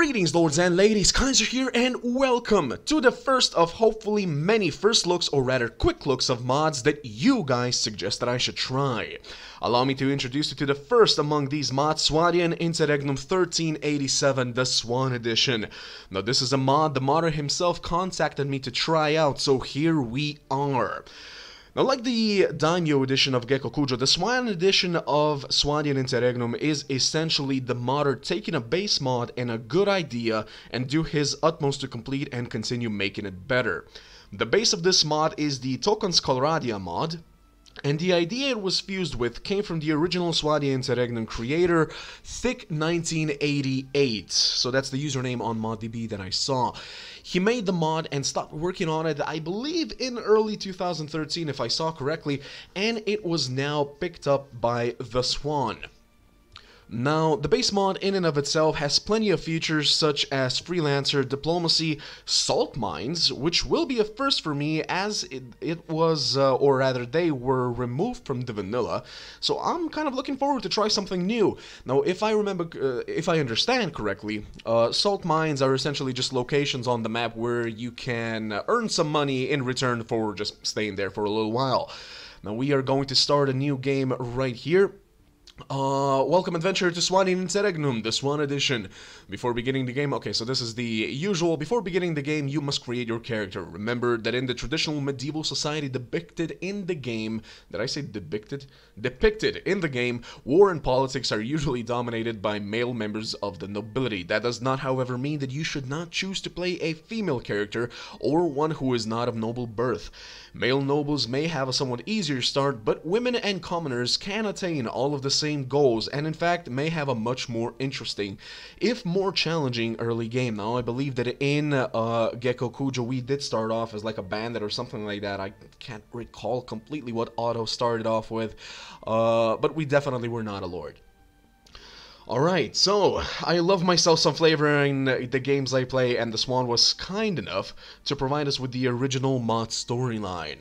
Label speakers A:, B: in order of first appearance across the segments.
A: Greetings, lords and ladies, Kaiser here, and welcome to the first of hopefully many first looks, or rather quick looks, of mods that you guys suggest that I should try. Allow me to introduce you to the first among these mods, Swadian Interregnum 1387, TheSwan Edition. Now this is a mod the modder himself contacted me to try out, so here we are. Now, like the Daimyo edition of Gecko Kujo, the Swadian edition of Swadian Interregnum is essentially the modder taking a base mod and a good idea and do his utmost to complete and continue making it better. The base of this mod is the Tokens Colradia mod, and the idea it was fused with came from the original Swadian Interregnum creator, Thick1988. So that's the username on ModDB that I saw. He made the mod and stopped working on it, I believe, in early 2013, if I saw correctly, and it was now picked up by TheSwan. Now, the base mod in and of itself has plenty of features such as freelancer, diplomacy, salt mines, which will be a first for me as it was, or rather they were removed from the vanilla, so I'm kind of looking forward to try something new. Now, if I understand correctly, salt mines are essentially just locations on the map where you can earn some money in return for just staying there for a little while. Now, we are going to start a new game right here. Welcome adventure to Swadian Interregnum, TheSwan Edition. Before beginning the game, okay, so this is the usual. Before beginning the game, you must create your character. Remember that in the traditional medieval society depicted in the game, did I say depicted? Depicted in the game, war and politics are usually dominated by male members of the nobility. That does not, however, mean that you should not choose to play a female character or one who is not of noble birth. Male nobles may have a somewhat easier start, but women and commoners can attain all of the same goals, and in fact may have a much more interesting, if more challenging, early game. Now, I believe that in Gecko Kujo we did start off as like a bandit or something like that. I can't recall completely what auto started off with, but we definitely were not a lord. Alright, so I love myself some flavor in the games I play, and TheSwan was kind enough to provide us with the original mod storyline.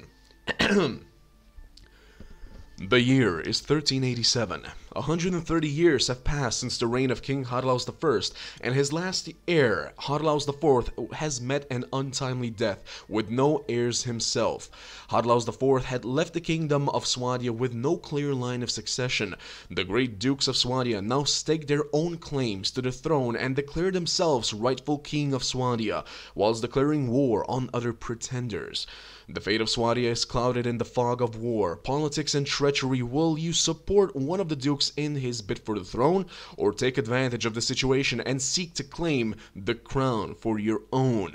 A: The year is 1387. 130 years have passed since the reign of King Hadlaus I, and his last heir, Hadlaus IV, has met an untimely death, with no heirs himself. Hadlaus IV had left the kingdom of Swadia with no clear line of succession. The great dukes of Swadia now stake their own claims to the throne and declare themselves rightful king of Swadia, whilst declaring war on other pretenders. The fate of Swadia is clouded in the fog of war, politics, and treachery. Will you support one of the dukes in his bid for the throne, or take advantage of the situation and seek to claim the crown for your own?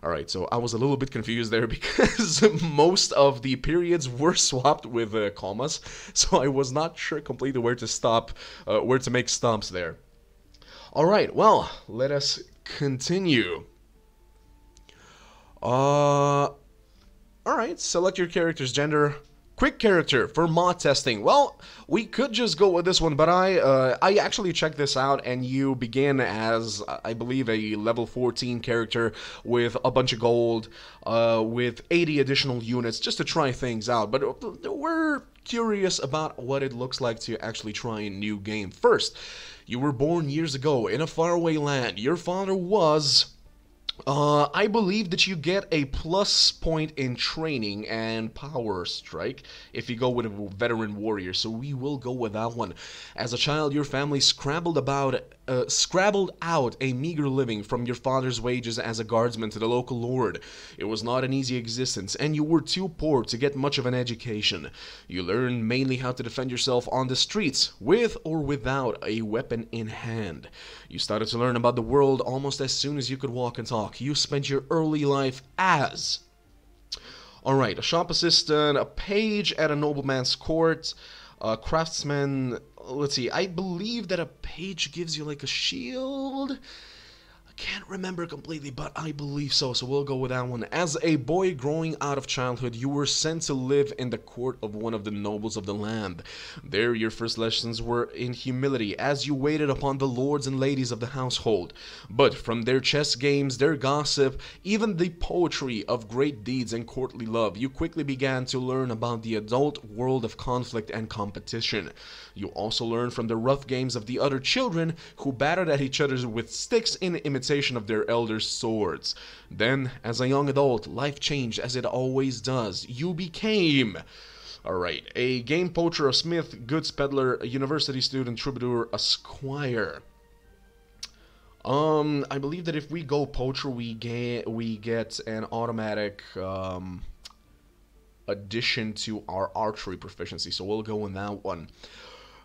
A: Alright, so I was a little bit confused there because most of the periods were swapped with commas, so I was not sure completely where to stop, where to make stops there. Alright, well, let us continue. Alright, select your character's gender. Quick character for mod testing. Well, we could just go with this one, but I actually checked this out, and you begin as, I believe, a level 14 character with a bunch of gold, with 80 additional units, just to try things out. But we're curious about what it looks like to actually try a new game. First, you were born years ago in a faraway land. Your father was... I believe that you get a plus point in training and power strike if you go with a veteran warrior, so we will go with that one. As a child, your family scrabbled out a meager living from your father's wages as a guardsman to the local lord. It was not an easy existence, and you were too poor to get much of an education. You learned mainly how to defend yourself on the streets, with or without a weapon in hand. You started to learn about the world almost as soon as you could walk and talk. You spent your early life as... Alright, a shop assistant, a page at a nobleman's court, a craftsman... Let's see, I believe that a page gives you like a shield? Can't remember completely, but I believe so, so we'll go with that one. As a boy growing out of childhood, you were sent to live in the court of one of the nobles of the land. There, your first lessons were in humility, as you waited upon the lords and ladies of the household. But from their chess games, their gossip, even the poetry of great deeds and courtly love, you quickly began to learn about the adult world of conflict and competition. You also learned from the rough games of the other children who battered at each other with sticks in imitation of their elders' swords. Then, as a young adult, life changed as it always does. You became... Alright, a game poacher, a smith, goods peddler, a university student, troubadour, a squire. I believe that if we go poacher, we get an automatic addition to our archery proficiency, so we'll go in that one.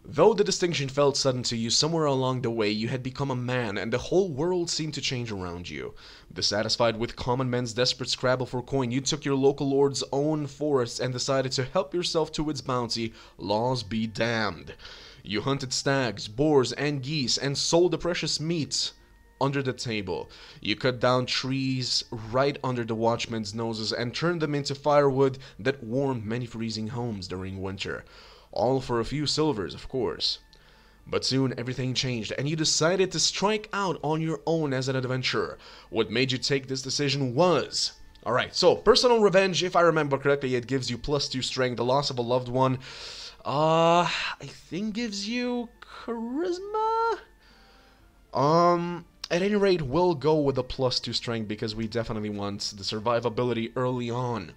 A: Though the distinction felt sudden to you, somewhere along the way you had become a man, and the whole world seemed to change around you. Dissatisfied with common men's desperate scrabble for coin, you took your local lord's own forests and decided to help yourself to its bounty, laws be damned. You hunted stags, boars, and geese, and sold the precious meats under the table. You cut down trees right under the watchmen's noses and turned them into firewood that warmed many freezing homes during winter. All for a few silvers, of course. But soon everything changed, and you decided to strike out on your own as an adventurer. What made you take this decision was... Alright, so, personal revenge, if I remember correctly, it gives you +2 strength. The loss of a loved one, I think gives you charisma? At any rate, we'll go with the +2 strength because we definitely want the survivability early on.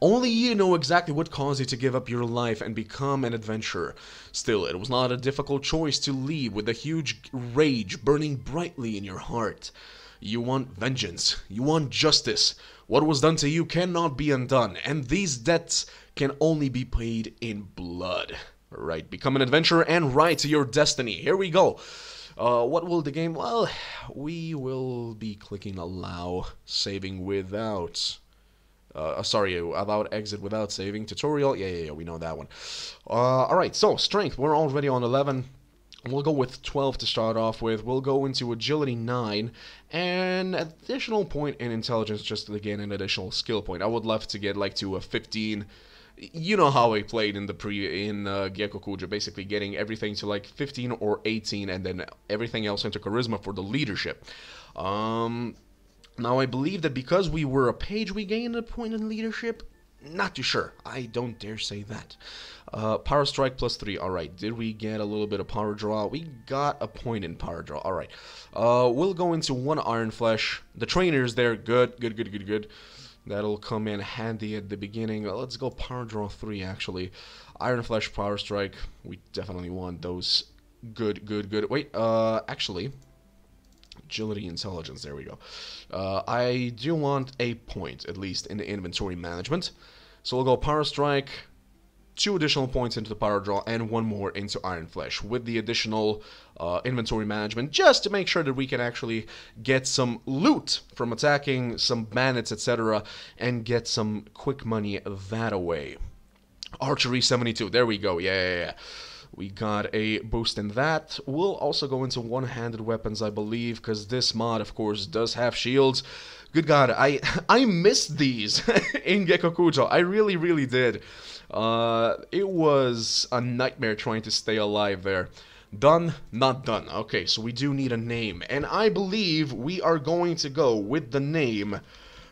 A: Only you know exactly what caused you to give up your life and become an adventurer. Still, it was not a difficult choice to leave with a huge rage burning brightly in your heart. You want vengeance. You want justice. What was done to you cannot be undone, and these debts can only be paid in blood. Right, become an adventurer and ride to your destiny. Here we go. What will the game... Well, we will be clicking allow, saving without... sorry, about exit without saving. Tutorial, yeah, we know that one. Alright, so, strength, we're already on 11. We'll go with 12 to start off with. We'll go into agility 9, and additional point in intelligence just to gain an additional skill point. I would love to get, like, to a 15. You know how I played in the Gyakukuja, basically getting everything to, like, 15 or 18, and then everything else into charisma for the leadership. Now, I believe that because we were a page, we gained a point in leadership. Not too sure. I don't dare say that. Power strike +3. Alright, did we get a little bit of power draw? We got a point in power draw. Alright. We'll go into 1 iron flesh. The trainer's there. Good. That'll come in handy at the beginning. Let's go power draw 3, actually. Iron flesh, power strike. We definitely want those. Good. Wait, actually... Agility, intelligence, there we go. I do want a point, at least, in the inventory management. So we'll go power strike, 2 additional points into the power draw, and 1 more into iron flesh, with the additional inventory management, just to make sure that we can actually get some loot from attacking some bandits, etc., and get some quick money that away. Archery 72, there we go, yeah. We got a boost in that. We'll also go into one-handed weapons, I believe, because this mod, of course, does have shields. Good God, I missed these in Gyakukujo. I really did. It was a nightmare trying to stay alive there. Done, not done. Okay, so we do need a name. And I believe we are going to go with the name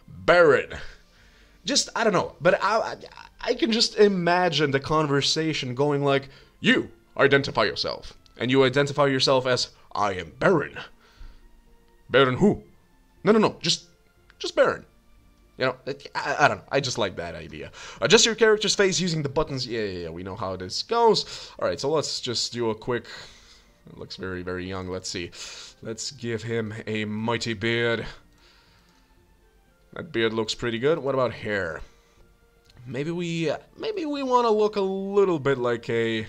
A: Baron. Just, I don't know, but I can just imagine the conversation going like... You identify yourself, and you identify yourself as, I am Baron. Baron who? No, just Baron. You know, I don't know, I just like that idea. Adjust your character's face using the buttons, yeah, we know how this goes. Alright, so let's just do a quick, it looks very young, let's see. Let's give him a mighty beard. That beard looks pretty good. What about hair? Maybe we want to look a little bit like a...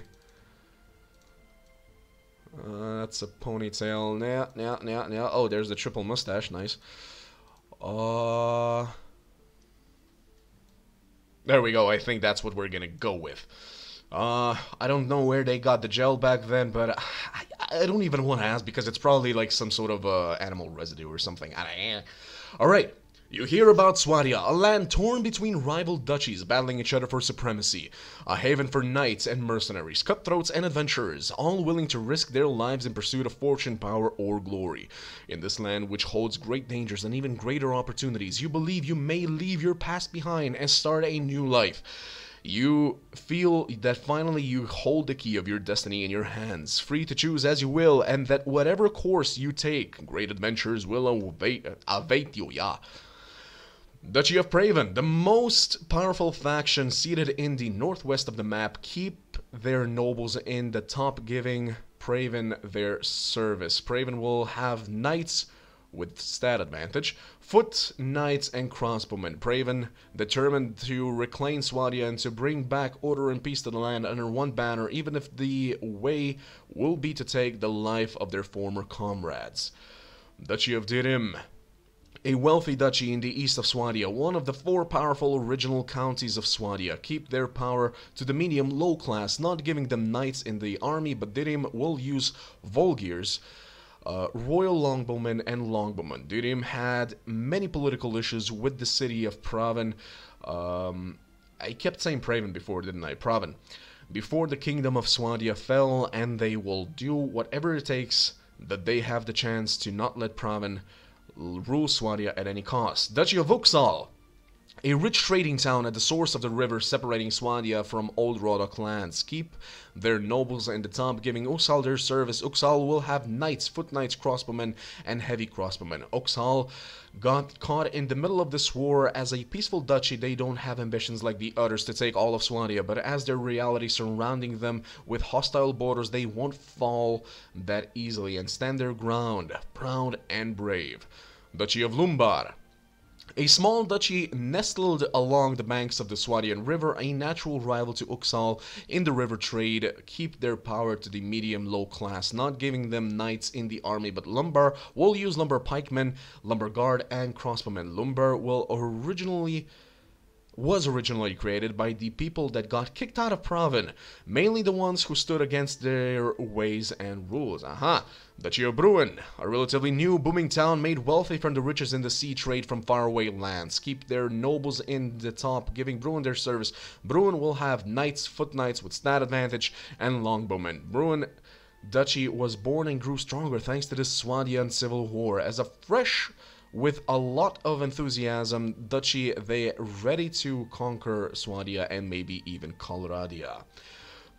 A: that's a ponytail. Nah. Oh, there's the triple mustache. Nice. There we go. I think that's what we're gonna go with. I don't know where they got the gel back then, but I don't even want to ask because it's probably like some sort of animal residue or something. Alright. You hear about Swadia, a land torn between rival duchies battling each other for supremacy, a haven for knights and mercenaries, cutthroats and adventurers, all willing to risk their lives in pursuit of fortune, power, or glory. In this land, which holds great dangers and even greater opportunities, you believe you may leave your past behind and start a new life. You feel that finally you hold the key of your destiny in your hands, free to choose as you will, and that whatever course you take, great adventures will await you, yeah. Duchy of Praven, the most powerful faction seated in the northwest of the map, keep their nobles in the top, giving Praven their service. Praven will have knights with stat advantage, foot, knights, and crossbowmen. Praven, determined to reclaim Swadia and to bring back order and peace to the land under one banner, even if the way will be to take the life of their former comrades. Duchy of Dirim, a wealthy duchy in the east of Swadia, one of the 4 powerful original counties of Swadia, keep their power to the medium-low class, not giving them knights in the army, but Dirim will use Volgirs, royal longbowmen, and longbowmen. Dirim had many political issues with the city of Praven. I kept saying Praven before, didn't I? Praven. Before the kingdom of Swadia fell, and they will do whatever it takes that they have the chance to not let Praven rule Swadia at any cost. Duchy of Uxal, a rich trading town at the source of the river separating Swadia from Old Roda clans. Keep their nobles in the top, giving Uxal their service. Uxal will have knights, foot knights, crossbowmen, and heavy crossbowmen. Uxal got caught in the middle of this war. As a peaceful duchy, they don't have ambitions like the others to take all of Swadia, but as their reality surrounding them with hostile borders, they won't fall that easily and stand their ground, proud and brave. Duchy of Lumbar, a small duchy nestled along the banks of the Swadian River, a natural rival to Uxal in the river trade, keep their power to the medium-low class, not giving them knights in the army, but Lumbar will use Lumbar pikemen, Lumbar guard, and crossbowmen. Lumbar was originally created by the people that got kicked out of Praven, mainly the ones who stood against their ways and rules. Duchy of Bruin, a relatively new booming town made wealthy from the riches in the sea trade from faraway lands. Keep their nobles in the top, giving Bruin their service. Bruin will have knights, foot knights with stat advantage, and longbowmen. Bruin Duchy was born and grew stronger thanks to the Swadian Civil War. As a fresh with a lot of enthusiasm, Duchy, they ready to conquer Swadia and maybe even Colradia.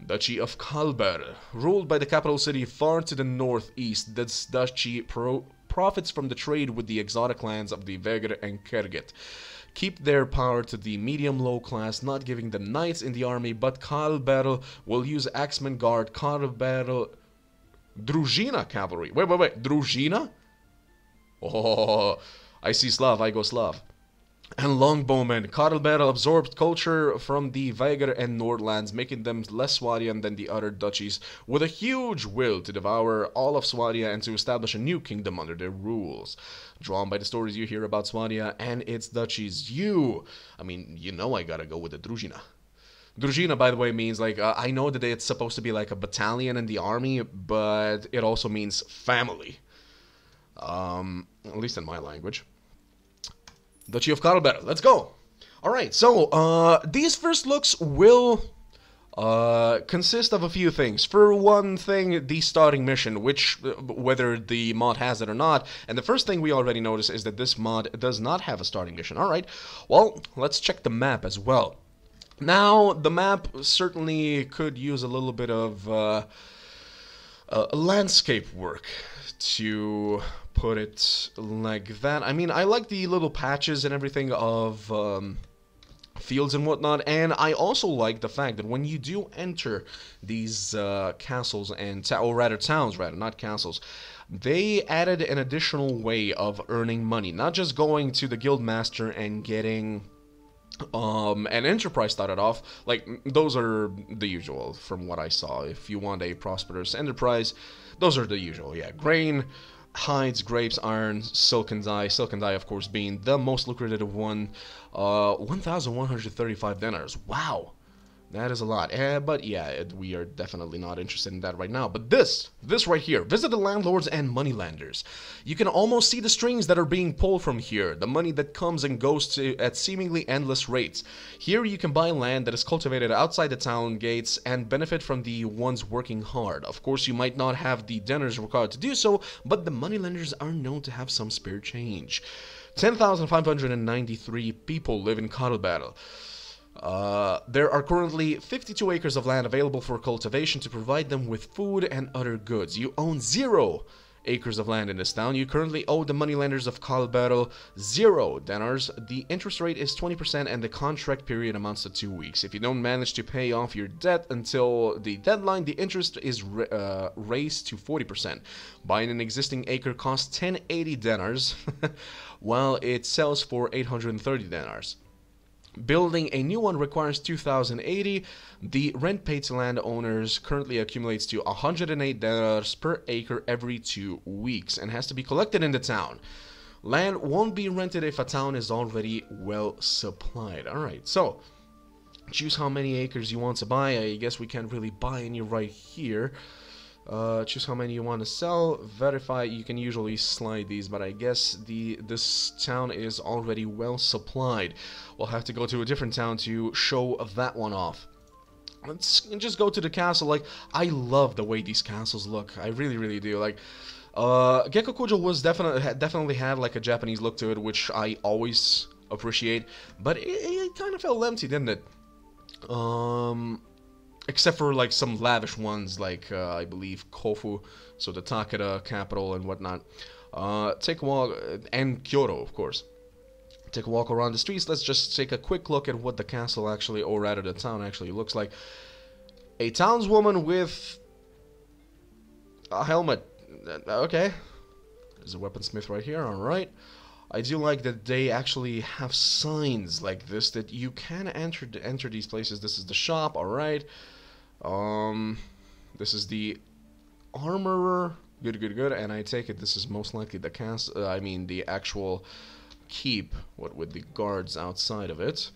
A: Duchy of Kalber, ruled by the capital city far to the northeast. This duchy profits from the trade with the exotic lands of the Vegr and Kerget. Keep their power to the medium-low class, not giving them knights in the army, but Kalber will use axemen guard, Kalber Druzhina cavalry. Wait, Druzhina? Oh, I see Slav, I go Slav. And longbowmen. Karlberg absorbed culture from the Veigar and Nordlands, making them less Swadian than the other duchies, with a huge will to devour all of Swadia and to establish a new kingdom under their rules. Drawn by the stories you hear about Swadia and its duchies, you know I gotta go with the Druzhina. Druzhina, by the way, means, like, I know that it's supposed to be like a battalion in the army, but it also means family. At least in my language. Duchy of Karlberg, let's go! Alright, so, these first looks will consist of a few things. For one thing, the starting mission, which, whether the mod has it or not, and the first thing we already notice is that this mod does not have a starting mission. Alright, well, let's check the map as well. Now, the map certainly could use a little bit of landscape work, to put it like that. I mean, I like the little patches and everything of fields and whatnot, and I also like the fact that when you do enter these castles and towns, not castles, they added an additional way of earning money, not just going to the guildmaster and getting an enterprise started off. Like, those are the usual from what I saw. If you want a prosperous enterprise, those are the usual. Yeah, grain, hides, grapes, iron, silken dye, of course, being the most lucrative one. 1,135 dinars. Wow, That is a lot. But yeah, we are definitely not interested in that right now. But this right here, visit the landlords and moneylenders. You can almost see the strings that are being pulled from here, the money that comes and goes at seemingly endless rates. Here you can buy land that is cultivated outside the town gates and benefit from the ones working hard. Of course, you might not have the dinners required to do so, but the moneylenders are known to have some spare change. 10,593 people live in Karlbattle. There are currently 52 acres of land available for cultivation to provide them with food and other goods. You own 0 acres of land in this town. You currently owe the moneylenders of Karlbattle 0 dinars. The interest rate is 20% and the contract period amounts to 2 weeks. If you don't manage to pay off your debt until the deadline, the interest is raised to 40%. Buying an existing acre costs 1080 dinars, while it sells for 830 dinars. Building a new one requires 2,080. The rent paid to landowners currently accumulates to 108 dinars per acre every 2 weeks and has to be collected in the town. Land won't be rented if a town is already well supplied. Alright, so choose how many acres you want to buy. I guess we can't really buy any right here. Choose how many you want to sell. Verify. You can usually slide these, but I guess this town is already well supplied. We'll have to go to a different town to show that one off. Let's just go to the castle. Like, I love the way these castles look. I really, really do. Like, Gekkokujo was definitely had like a Japanese look to it, which I always appreciate. But it kind of felt empty, didn't it? Except for like some lavish ones like I believe Kofu, so the Takeda capital and whatnot. Take a walk, and Kyoto of course. Take a walk around the streets. Let's just take a quick look at what the castle actually, or rather the town actually looks like. A townswoman with a helmet. Okay. There's a weaponsmith right here, alright. I do like that they actually have signs like this that you can enter these places. This is the shop, alright. This is the armorer. Good, good, good. And I take it this is most likely the the actual keep, what with the guards outside of it.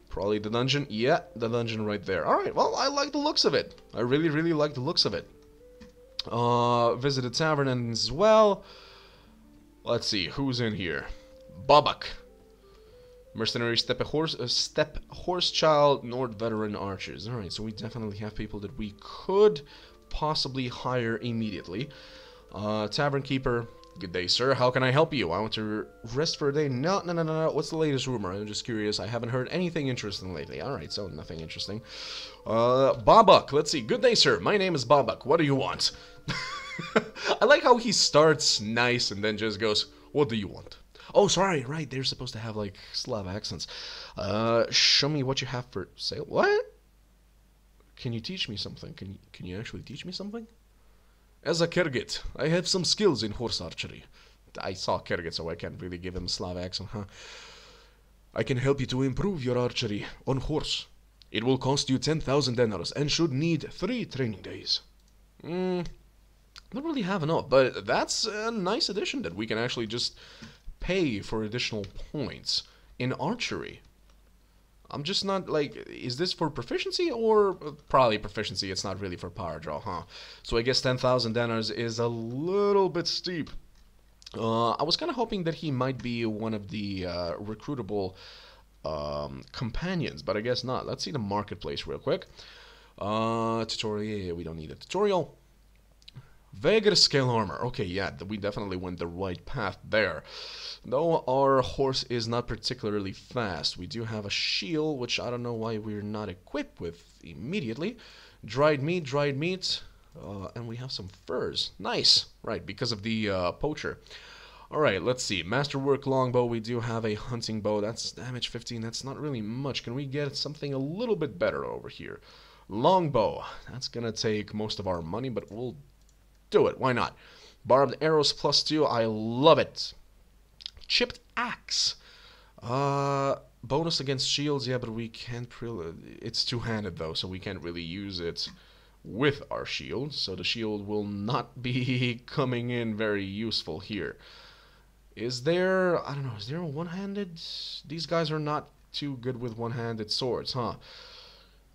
A: Probably the dungeon. Yeah, the dungeon right there. Alright, well, I like the looks of it. I really, really like the looks of it. Visit the tavern as well. Let's see, who's in here? Babak. Mercenary steppe horse child, Nord veteran archers. Alright, so we definitely have people that we could possibly hire immediately. Tavern keeper. Good day, sir. How can I help you? I want to rest for a day. No. What's the latest rumor? I'm just curious. I haven't heard anything interesting lately. Alright, so nothing interesting. Babak. Let's see. Good day, sir. My name is Babak. What do you want? I like how he starts nice and then just goes, what do you want? Oh, sorry, right, they're supposed to have, like, Slav accents. Show me what you have for sale. What? Can you teach me something? Can you actually teach me something? As a Kyrgyz, I have some skills in horse archery. I saw Kyrgyz, so I can't really give him a Slav accent, huh? I can help you to improve your archery on horse. It will cost you 10,000 dinars and should need 3 training days. Don't really have enough, but that's a nice addition that we can actually just pay for additional points in archery. I'm just not like, is this for proficiency or probably proficiency? It's not really for power draw, huh? So I guess 10,000 dinars is a little bit steep. I was kind of hoping that he might be one of the recruitable companions, but I guess not. Let's see the marketplace real quick. Tutorial, we don't need a tutorial. Vega scale armor. Okay, yeah, we definitely went the right path there. Though our horse is not particularly fast. We do have a shield, which I don't know why we're not equipped with immediately. Dried meat, and we have some furs. Nice, right, because of the poacher. Alright, let's see. Masterwork longbow, we do have a hunting bow. That's damage 15, that's not really much. Can we get something a little bit better over here? Longbow, that's gonna take most of our money, but we'll do it, why not? Barbed arrows +2, I love it. Chipped axe. Bonus against shields, yeah, but we can't really... It's two-handed, though, so we can't really use it with our shield. So the shield will not be coming in very useful here. Is there... I don't know, is there a one-handed? These guys are not too good with one-handed swords, huh?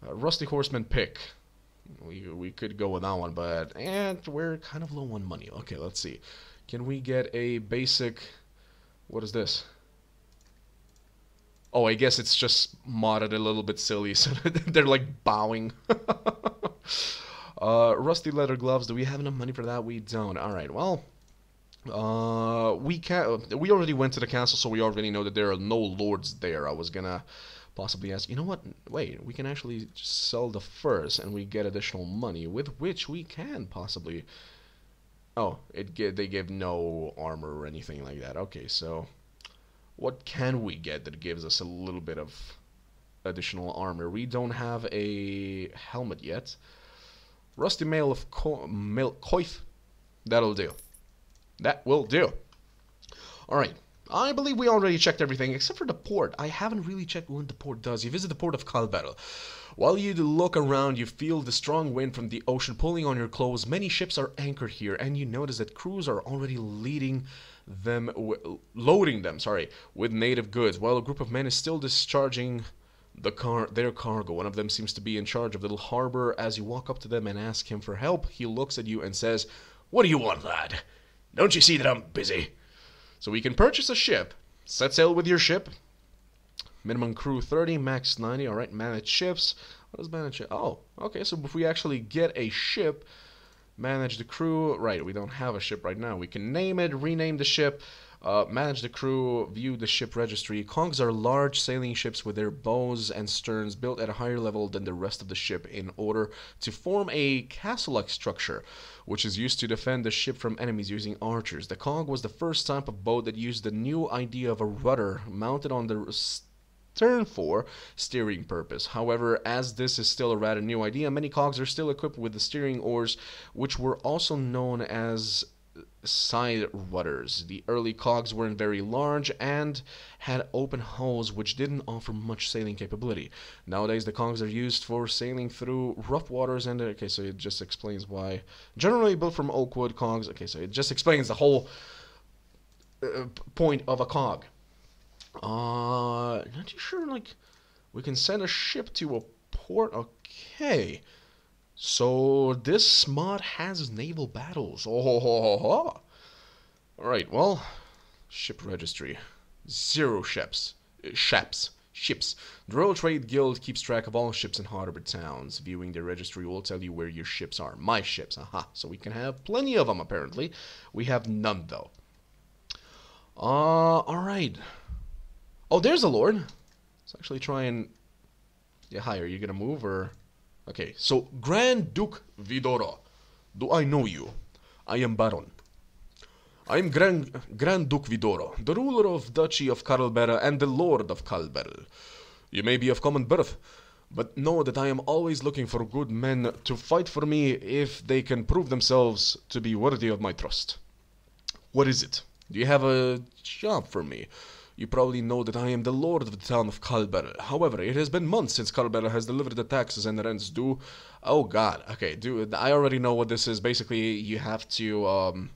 A: Rusty Horseman pick. We could go with that one, but we're kind of low on money. Okay, let's see. Can we get a basic... What is this? Oh, I guess it's just modded a little bit silly, so they're like bowing. Rusty leather gloves. Do we have enough money for that? We don't. All right. Well, we already went to the castle, so we already know that there are no lords there. I was gonna possibly ask. You know what? Wait. We can actually sell the furs, and we get additional money, with which we can possibly. Oh, they give no armor or anything like that. Okay, so what can we get that gives us a little bit of additional armor? We don't have a helmet yet. Rusty mail of coif. That'll do. That will do. Alright. I believe we already checked everything except for the port. I haven't really checked what the port does. You visit the port of Kalberl. While you look around, you feel the strong wind from the ocean pulling on your clothes. Many ships are anchored here, and you notice that crews are already loading them, with native goods, while a group of men is still discharging their cargo. One of them seems to be in charge of the little harbor. As you walk up to them and ask him for help, he looks at you and says, "What do you want, lad? Don't you see that I'm busy?" So we can purchase a ship, set sail with your ship. Minimum crew 30, max 90. Alright, manage ships. What does manage? Oh, okay, so if we actually get a ship, manage the crew. Right, we don't have a ship right now. We can name it, rename the ship, manage the crew, view the ship registry. Cogs are large sailing ships with their bows and sterns built at a higher level than the rest of the ship in order to form a castle-like structure, which is used to defend the ship from enemies using archers. The cog was the first type of boat that used the new idea of a rudder mounted on the stern for steering purpose. However, as this is still a rather new idea, many cogs are still equipped with the steering oars, which were also known as side rudders. The early cogs weren't very large and had open hulls which didn't offer much sailing capability. Nowadays the cogs are used for sailing through rough waters, and okay, so it just explains why. Generally built from oak wood cogs. Okay, so it just explains the whole point of a cog. Not too sure, like, we can send a ship to a port. Okay. So this mod has naval battles. Oh. Alright, well, ship registry. 0 ships. Ships. The Royal Trade Guild keeps track of all ships in harbor towns. Viewing their registry will tell you where your ships are. My ships, So we can have plenty of them, apparently. We have none, though. Alright. Oh, there's a lord. Let's actually try and... Yeah, hi, are you gonna move, or... Okay, so, Grand Duke Vidura. Do I know you? I am Baron. I am Grand Duke Vidura, the ruler of Duchy of Karlberg and the Lord of Kalberl. You may be of common birth, but know that I am always looking for good men to fight for me if they can prove themselves to be worthy of my trust. What is it? Do you have a job for me? You probably know that I am the lord of the town of Kalberl. However, it has been months since Kalberl has delivered the taxes and the rents due. Oh god, okay, dude, I already know what this is. Basically, you have to,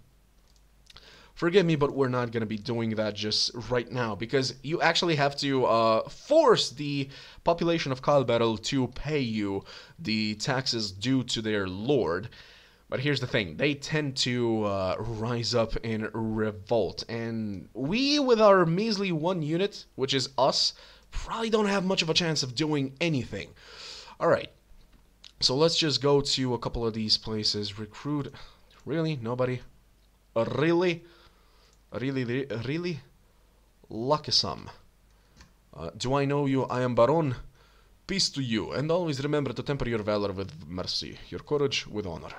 A: forgive me, but we're not gonna be doing that just right now, because you actually have to, force the population of Kalberl to pay you the taxes due to their lord. But here's the thing, they tend to rise up in revolt, and we, with our measly 1 unit, which is us, probably don't have much of a chance of doing anything. Alright, so let's just go to a couple of these places. Recruit, really? Nobody? Really? Really? Luckisum. Do I know you? I am Baron. Peace to you, and always remember to temper your valor with mercy, your courage with honor.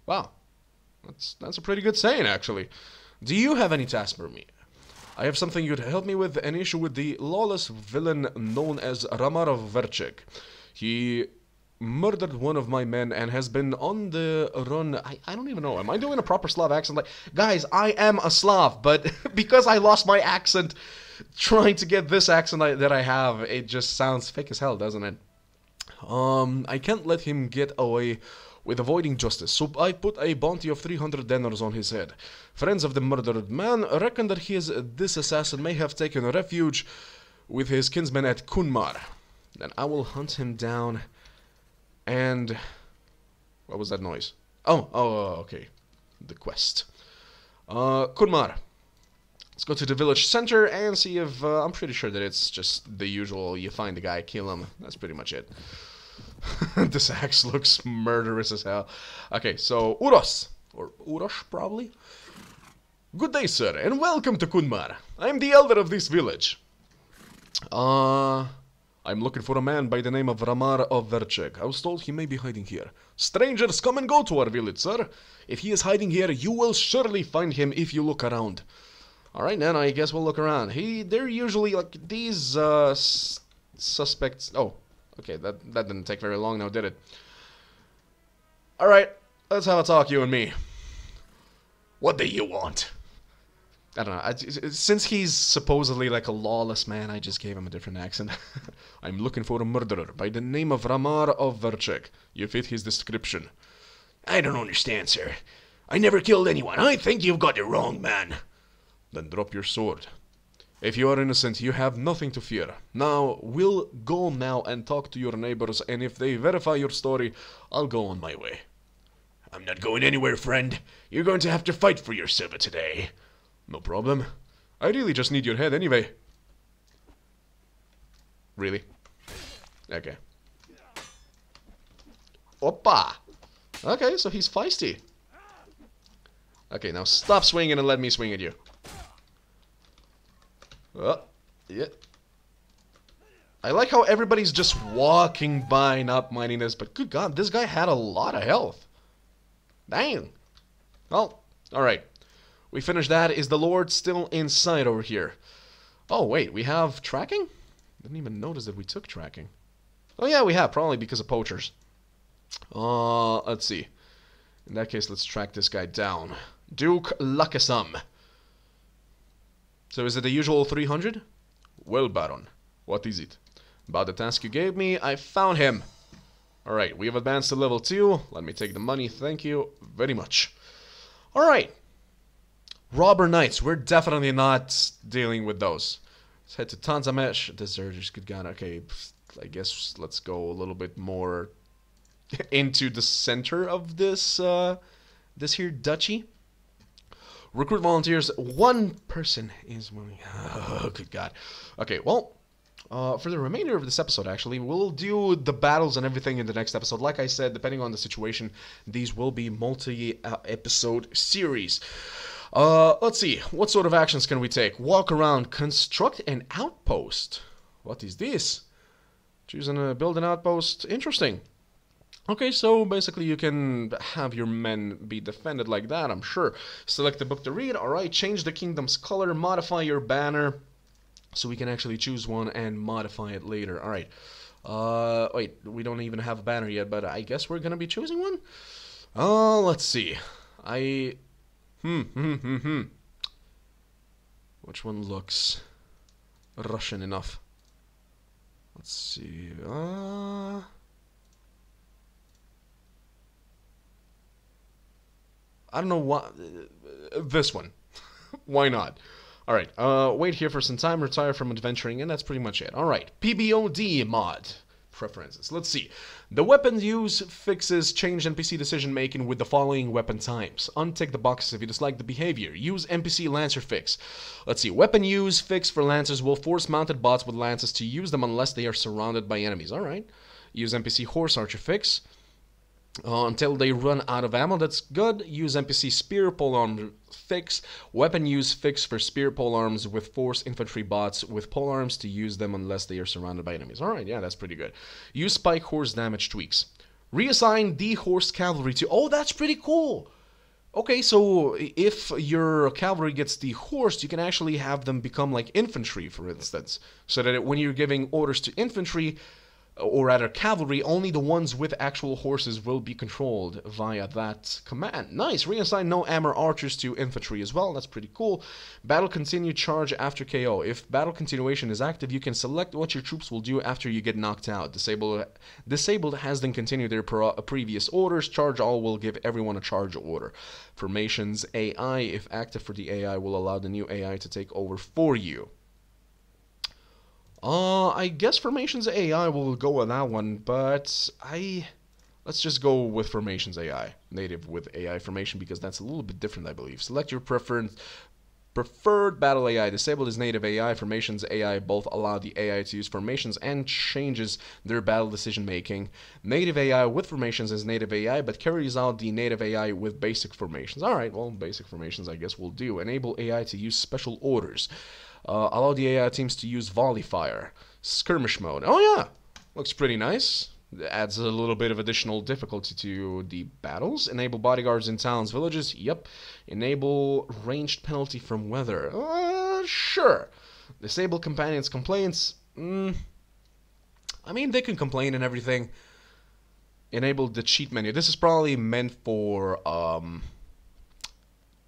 A: Wow, that's a pretty good saying, actually. Do you have any task for me? I have something you'd help me with, an issue with the lawless villain known as Ramar Verchik. He murdered one of my men and has been on the run. I don't even know. Am I doing a proper Slav accent? Like, guys, I am a Slav, but because I lost my accent trying to get this accent that I have, it just sounds fake as hell, doesn't it? I can't let him get away with avoiding justice, so I put a bounty of 300 dinars on his head. Friends of the murdered man reckon that this assassin may have taken refuge with his kinsman at Kunmar. Then I will hunt him down and... What was that noise? Oh, okay. The quest. Kunmar. Let's go to the village center and see if... I'm pretty sure that it's just the usual, you find the guy, kill him. That's pretty much it. This axe looks murderous as hell. Okay, so Uros. Or Uros, probably. Good day, sir, and welcome to Kunmar. I'm the elder of this village. I'm looking for a man by the name of Ramar of Verchek. I was told he may be hiding here. Strangers come and go to our village, sir. If he is hiding here, you will surely find him if you look around. Alright, then I guess we'll look around. They're usually like these suspects. Oh, okay, that didn't take very long now, did it? Alright, let's have a talk, you and me. What do you want? I don't know. Since he's supposedly like a lawless man, I just gave him a different accent. I'm looking for a murderer by the name of Ramar of Verchek. You fit his description. I don't understand, sir. I never killed anyone. I think you've got it wrong, man. Then drop your sword. If you are innocent, you have nothing to fear. Now, we'll go now and talk to your neighbors, and if they verify your story, I'll go on my way. I'm not going anywhere, friend. You're going to have to fight for your silver today. No problem. I really just need your head anyway. Really? Okay. Oppa! Okay, so he's feisty. Okay, now stop swinging and let me swing at you. Oh, yeah. I like how everybody's just walking by, not minding this, but good god, this guy had a lot of health. Dang. Well, alright. We finished that. Is the Lord still inside over here? Oh, wait, we have tracking? Didn't even notice that we took tracking. Oh, yeah, we have, probably because of poachers. Let's see. In that case, let's track this guy down. Duke Lakasam. So is it the usual 300? Well, Baron, what is it? About the task you gave me, I found him. Alright, we have advanced to level 2. Let me take the money, thank you very much. Alright. Robber Knights, we're definitely not dealing with those. Let's head to Tanzamesh. Deserters, good god. Okay, I guess let's go a little bit more into the center of this, this here duchy. Recruit volunteers. One person is willing. Oh, good god. Okay, well, for the remainder of this episode, actually, we'll do the battles and everything in the next episode. Like I said, depending on the situation, these will be multi-episode series. Let's see. What sort of actions can we take? Walk around. Construct an outpost. What is this? Choosing to build an outpost. Interesting. Okay, so basically you can have your men be defended like that, I'm sure. Select the book to read. Alright, change the kingdom's color. Modify your banner. So we can actually choose one and modify it later. Alright. Wait, we don't even have a banner yet, but I guess we're gonna be choosing one? Let's see. Which one looks Russian enough? Let's see. I don't know what. This one. Why not? Alright, wait here for some time, retire from adventuring, and that's pretty much it. Alright, PBOD mod preferences. Let's see. The weapon use fixes change NPC decision making with the following weapon types. Untick the boxes if you dislike the behavior. Use NPC Lancer fix. Let's see. Weapon use fix for Lancers will force mounted bots with Lances to use them unless they are surrounded by enemies. Alright. Use NPC Horse Archer fix. Until they run out of ammo, that's good. Use NPC Spear Polearm fix. Weapon use fix for Spear Polearms with Force Infantry bots with polearms to use them unless they are surrounded by enemies. Alright, yeah, that's pretty good. Use Spike Horse damage tweaks. Reassign D-Horse Cavalry to... Oh, that's pretty cool! Okay, so if your cavalry gets dehorsed, you can actually have them become like infantry, for instance. So that when you're giving orders to infantry... or rather cavalry, only the ones with actual horses will be controlled via that command. Nice! Reassign no armor archers to infantry as well, that's pretty cool. Battle continue charge after KO. If battle continuation is active, you can select what your troops will do after you get knocked out. Disabled has them continue their previous orders. Charge all will give everyone a charge order. Formations AI, if active for the AI, will allow the new AI to take over for you. I guess Formations AI will go on that one, but let's just go with Formations AI, native with AI formation, because that's a little bit different, I believe. Select your preferred battle AI. Disabled is native AI. Formations AI both allow the AI to use formations and changes their battle decision making. Native AI with formations is native AI, but carries out the native AI with basic formations. Alright, well, basic formations I guess will do. Enable AI to use special orders. Allow the AI teams to use volley fire. Skirmish mode. Oh yeah, looks pretty nice. Adds a little bit of additional difficulty to the battles. Enable bodyguards in towns, villages. Yep. Enable ranged penalty from weather. Sure. Disable companions' complaints. I mean, they can complain and everything. Enable the cheat menu. This is probably meant for,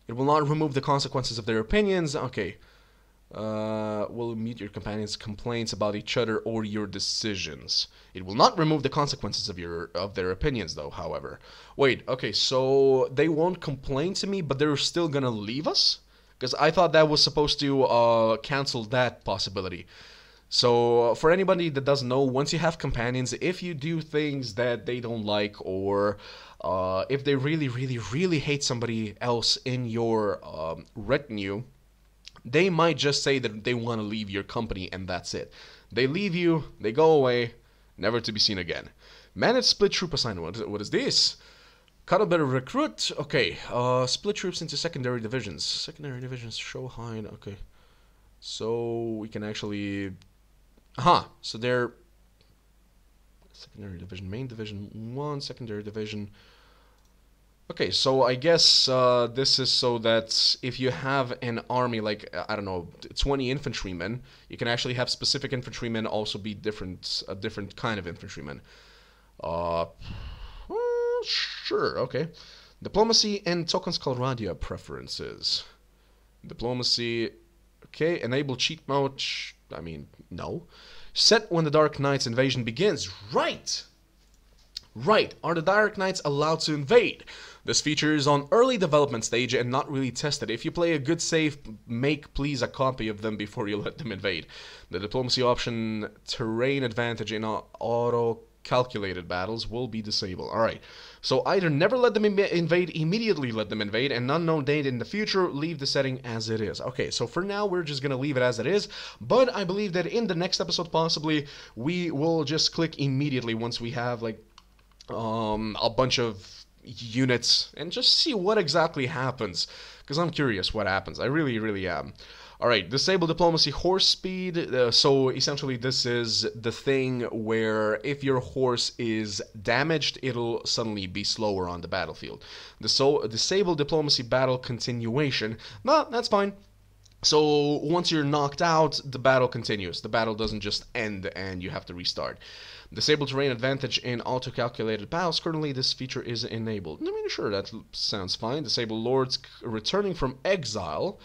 A: it will not remove the consequences of their opinions. Okay. Will mute your companions' complaints about each other or your decisions. It will not remove the consequences of their opinions, though, however. Wait, okay, so they won't complain to me, but they're still gonna leave us? Because I thought that was supposed to cancel that possibility. So, for anybody that doesn't know, once you have companions, if you do things that they don't like, or if they really, really, really hate somebody else in your retinue, they might just say that they want to leave your company, and that's it. They leave you, they go away, never to be seen again. Manage split troop assignment. What is this? Cut a better recruit. Okay, split troops into secondary divisions. Secondary divisions show hide. Okay, so we can actually... so they're... Secondary division, main division 1, secondary division... Okay, so I guess this is so that if you have an army like, I don't know, 20 infantrymen, you can actually have specific infantrymen also be a different kind of infantrymen. Sure, okay. Diplomacy and tokens Swadia preferences. Diplomacy, okay. Enable cheat mode, I mean, no. Set when the Dark Knight's invasion begins. Right! Right, are the Dark Knights allowed to invade? This feature is on early development stage and not really tested. If you play a good save, make please a copy of them before you let them invade. The diplomacy option, terrain advantage in auto-calculated battles will be disabled. Alright, so either never let them invade, immediately let them invade, and unknown date in the future, leave the setting as it is. Okay, so for now, we're just gonna leave it as it is, but I believe that in the next episode, possibly, we will just click immediately once we have, like, a bunch of units and just see what exactly happens, because I'm curious what happens. I really, really am. Alright, disable diplomacy horse speed. So essentially this is the thing where if your horse is damaged, it'll suddenly be slower on the battlefield. Disable diplomacy battle continuation. No, that's fine. So once you're knocked out, the battle continues. The battle doesn't just end and you have to restart. Disable terrain advantage in auto-calculated battles. Currently, this feature is enabled. I mean, sure, that sounds fine. Disable lords returning from exile.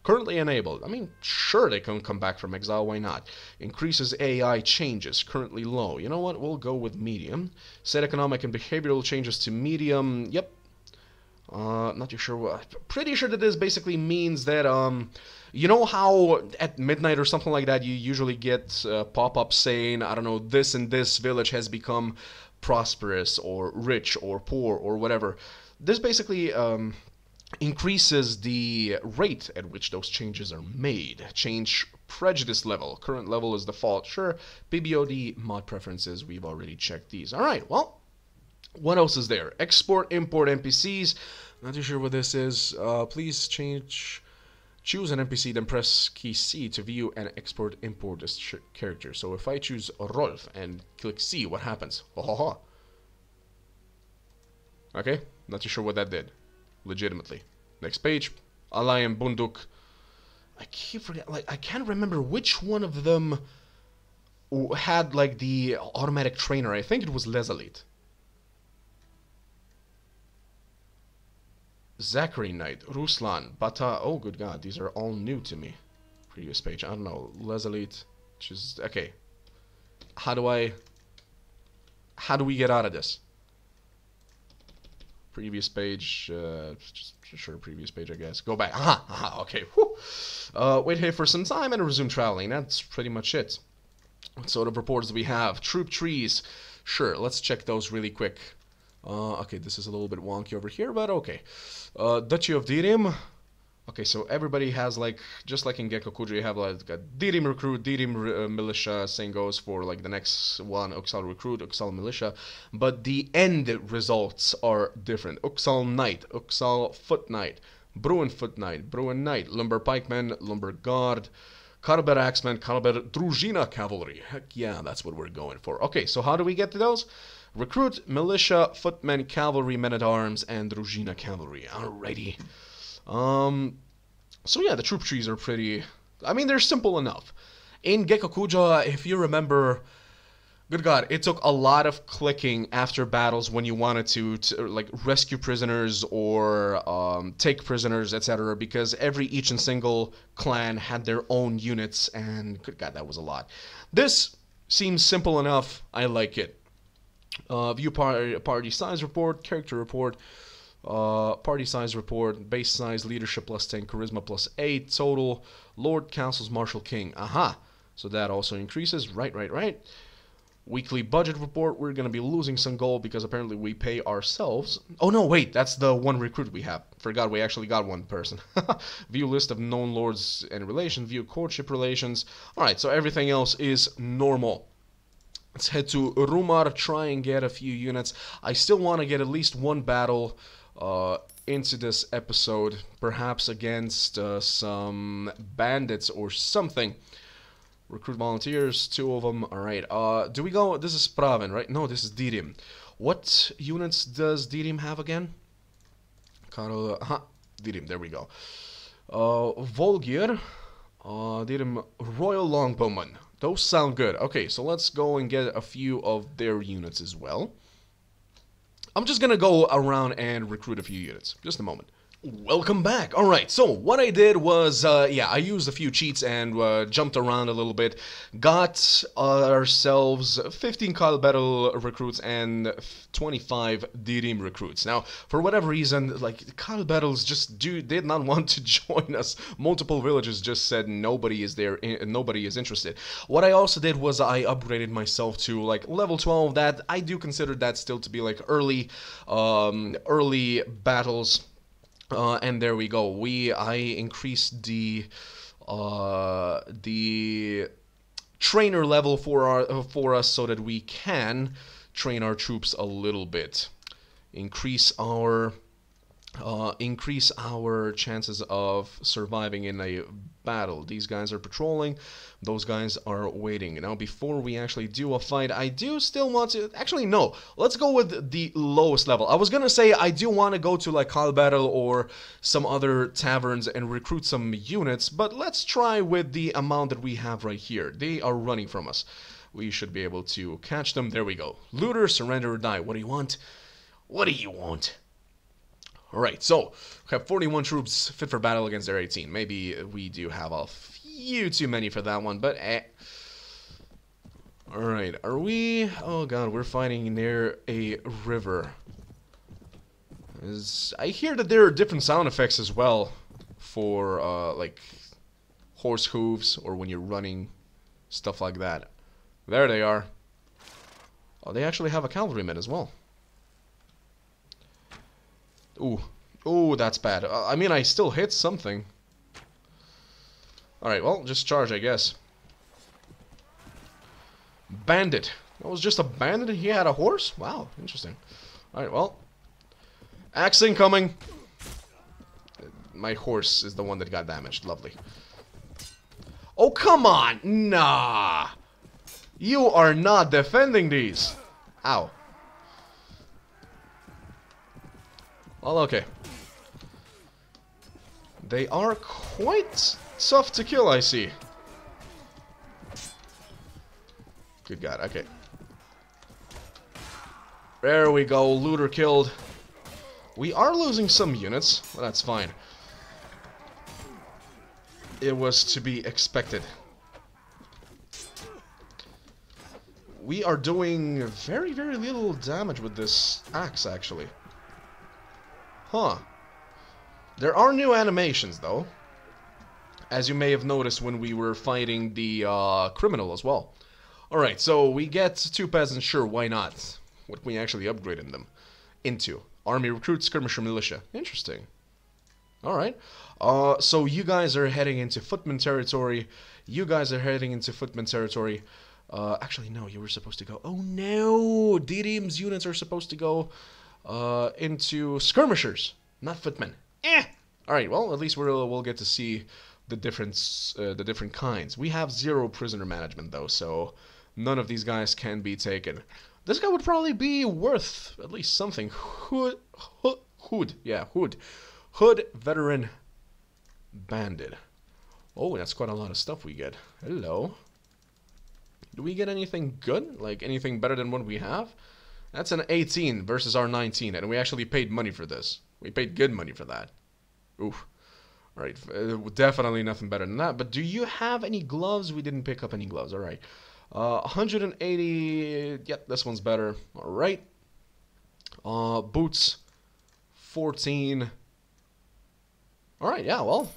A: Currently enabled. I mean, sure, they can come back from exile. Why not? Increases AI changes. Currently low. You know what? We'll go with medium. Set economic and behavioral changes to medium. Yep. Not too sure what. Pretty sure that this basically means that, you know how at midnight or something like that you usually get pop-ups saying, I don't know, this and this village has become prosperous or rich or poor or whatever. This basically increases the rate at which those changes are made. Change prejudice level. Current level is default. Sure. PBOD mod preferences. We've already checked these. Alright, well, what else is there? Export, import NPCs. Not too sure what this is. Please choose an NPC, then press key C to view and export, import this character. So if I choose Rolf and click C, what happens? Okay, not too sure what that did. Legitimately. Next page. Alayan Bunduk. I keep forgetting, like, I can't remember which one of them had, like, the automatic trainer. I think it was Lesalit. Zachary Knight, Ruslan, Bata. Oh, good God, these are all new to me. Previous page, I don't know. Lesalit, which is okay. How do we get out of this? Previous page, just sure, previous page, I guess. Go back. Okay. Whew. Wait here for some time and resume traveling. That's pretty much it. What sort of reports do we have? Troop trees. Sure, let's check those really quick. Okay, this is a little bit wonky over here, but okay. Duchy of Dirim. Okay, so everybody has, like, just like in Gekkokujo, you have like a Dirim recruit, Dirim militia, same goes for like the next one, Uxal recruit, Uxal militia, but the end results are different. Uxal knight, Uxal foot knight, Bruin foot knight, Bruin knight, Lumber pikeman, Lumber guard, Karber axeman, Karber Druzhina cavalry. Heck yeah, that's what we're going for. Okay, so how do we get to those? Recruit, militia, footmen, cavalry, men-at-arms, and Druzhina cavalry. Alrighty. So yeah, the troop trees are pretty... I mean, they're simple enough. In Gekkokujo, if you remember... Good God, it took a lot of clicking after battles when you wanted to like, rescue prisoners or take prisoners, etc. Because each and single clan had their own units, and good God, that was a lot. This seems simple enough. I like it. View party size report, character report, party size report, base size, leadership plus 10, charisma plus 8, total, lord, councils, marshal, king. Aha! So that also increases. Right. Weekly budget report, we're going to be losing some gold because apparently we pay ourselves. Oh no, wait, that's the one recruit we have. Forgot we actually got one person. View list of known lords and relations, view courtship relations. Alright, so everything else is normal. Let's head to Rumar, try and get a few units. I still want to get at least one battle into this episode, perhaps against some bandits or something. Recruit volunteers, 2 of them. Alright, do we go... This is Praven, right? No, this is Dirim. What units does Dirim have again? Dirim, there we go. Volgir, Dirim, Royal Longbowman. Those sound good. Okay, so let's go and get a few of their units as well. I'm just gonna go around and recruit a few units. Just a moment. Welcome back. Alright, so what I did was, yeah, I used a few cheats and jumped around a little bit. Got ourselves 15 Kyle Battle recruits and 25 Dirim recruits. Now, for whatever reason, like, Kyle Battles just did not want to join us. Multiple villages just said nobody is there, nobody is interested. What I also did was I upgraded myself to, like, level 12. That, I do consider that still to be, like, early battles. And there we go. I increased the trainer level for us so that we can train our troops a little bit. Increase our chances of surviving in a battle. These guys are patrolling, those guys are waiting. Now, before we actually do a fight, I do still want to... Actually, no. Let's go with the lowest level. I was gonna say I do want to go to, like, Kyle Battle or some other taverns and recruit some units, but let's try with the amount that we have right here. They are running from us. We should be able to catch them. There we go. Looter, surrender or die. What do you want? What do you want? Alright, so, we have 41 troops fit for battle against their 18. Maybe we do have a few too many for that one, but Alright, are we... Oh god, we're fighting near a river. I hear that there are different sound effects as well for, like, horse hooves or when you're running, stuff like that. There they are. Oh, they actually have a cavalryman as well. Ooh. Ooh, that's bad. I mean, I still hit something. Alright, well, just charge, I guess. Bandit. That was just a bandit? He had a horse? Wow, interesting. Alright, well. Axe incoming. My horse is the one that got damaged. Lovely. Oh, come on! Nah! You are not defending these! Ow. Well, okay. They are quite tough to kill, I see. Good God, okay. There we go, looter killed. We are losing some units, but that's fine. It was to be expected. We are doing very, very little damage with this axe, actually. Huh. There are new animations, though. As you may have noticed when we were fighting the criminal as well. Alright, so we get 2 peasants, sure, why not? What can we actually upgrade in them into? Army recruit, skirmisher, militia. Interesting. Alright. So you guys are heading into footman territory. You guys are heading into footman territory. Actually, no, you were supposed to go... Oh, no! Dirim's units are supposed to go into skirmishers, not footmen. Alright, well, at least we'll get to see the different kinds. We have 0 prisoner management, though, so none of these guys can be taken. This guy would probably be worth at least something. Hood, veteran, bandit. Oh, that's quite a lot of stuff we get. Hello. Do we get anything good? Like, anything better than what we have? That's an 18 versus our 19, and we actually paid money for this. We paid good money for that. Oof. Alright, definitely nothing better than that. But do you have any gloves? We didn't pick up any gloves. Alright. 180... Yep, this one's better. Alright. Boots. 14. Alright, yeah, well.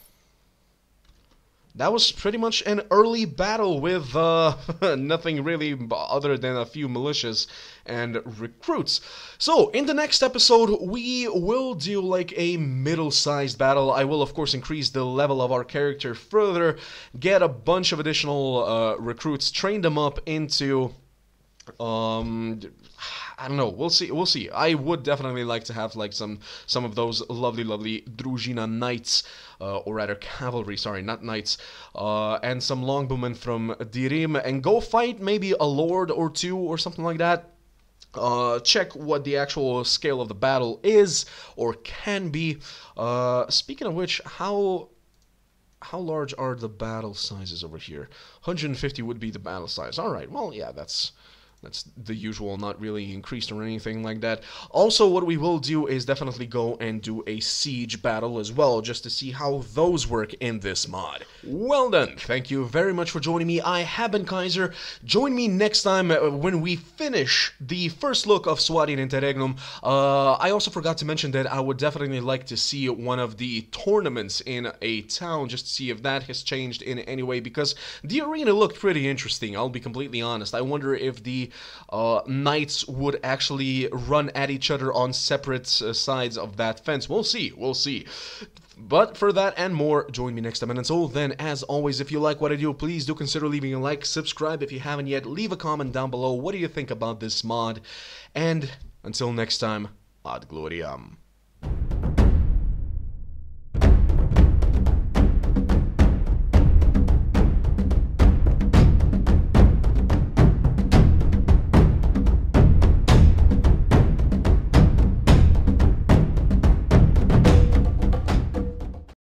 A: That was pretty much an early battle with nothing really other than a few militias and recruits. So, in the next episode, we will do like a middle-sized battle. I will, of course, increase the level of our character further, get a bunch of additional recruits, train them up into... I don't know. We'll see. We'll see. I would definitely like to have like some of those lovely Druzhina knights, or rather cavalry. Sorry, not knights, and some longbowmen from Dirim, and go fight maybe a lord or two or something like that. Check what the actual scale of the battle is or can be. Speaking of which, how large are the battle sizes over here? 150 would be the battle size. All right. Well, yeah, that's the usual, not really increased or anything like that. Also, what we will do is definitely go and do a siege battle as well, just to see how those work in this mod. Well then, thank you very much for joining me. I have been Kaiser. Join me next time when we finish the first look of Swadian Interregnum. I also forgot to mention that I would definitely like to see one of the tournaments in a town, just to see if that has changed in any way, because the arena looked pretty interesting, I'll be completely honest. I wonder if the knights would actually run at each other on separate sides of that fence. We'll see, we'll see. But for that and more, join me next time. And until then, as always, if you like what I do, please do consider leaving a like, subscribe if you haven't yet, leave a comment down below. What do you think about this mod? And until next time, ad gloriam.